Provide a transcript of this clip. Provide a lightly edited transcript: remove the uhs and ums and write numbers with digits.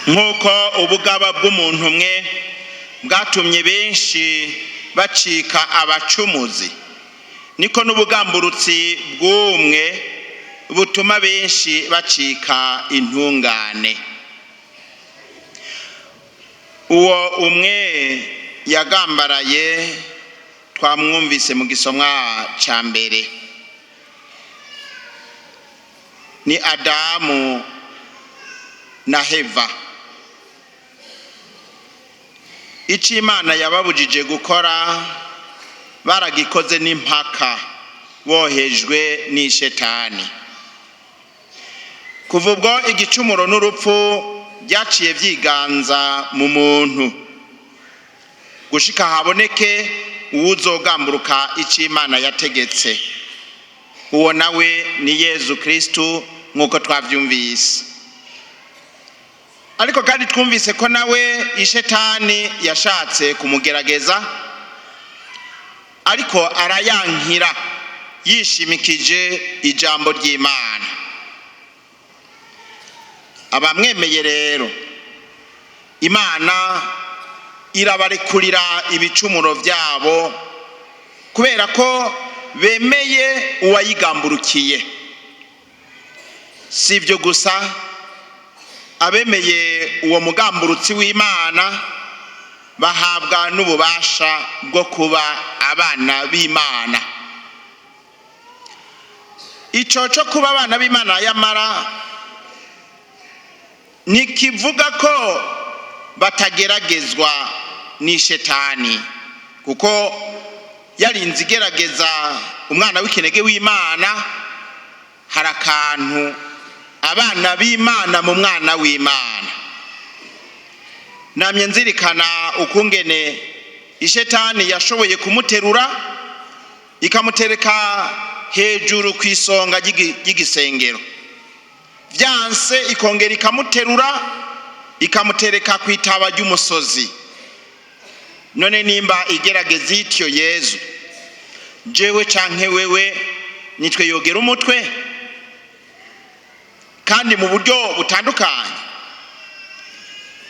nk'uko ubugaba bw'umuntu umwe bwatumye benshi bacika abacumuzi, niko n'ubugamburutsi bw'umwe butuma benshi bacika intungane. Uwo umwe yagambaraye twamwumvise mu gisomwa ca mbere, ni Adamu na Heva. Ico Imana yababujije gukora baragikoze n'impaka, bohejwe n'ishetani. Kuva ubwo igicumuro n'urupfu byaciye vyiganza mu muntu, gushika haboneke uwuzogamburuka ico Imana yategetse. Uwo nawe ni Yezu Kristu nk'uko twavyumvise. Ariko kandi twumvise ko nawe ishetani yashatse kumugerageza, ariko arayankira yishimikije ijambo ry'Imana. Abamwemeye rero, Imana irabarekurira ibicumuro vyabo kubera ko bemeye uwayigamburukiye. Si ibyo gusa, abemeye uwo mugamburutsi w'Imana bahabwa n'ububasha bwo kuba abana b'Imana. Ico cyo kuba abana b'Imana yamara ntikivuga ko batageragezwa n'ishetani, kuko yarinze igerageza umwana w'ikinege w'Imana. Hari akantu abana b'Imana mu mwana w'Imana. Namye nzirikana ukungene ishetani yashoboye kumuterura ikamutereka hejuru kw'isonga ry'igisengero, vyanse ikongera ikamuterura ikamutereka kw'itaba ry'umusozi. None nimba igerageza ityo Yezu, jewe canke wewe nitwe yogera umutwe? Kandi mu buryo butandukanye.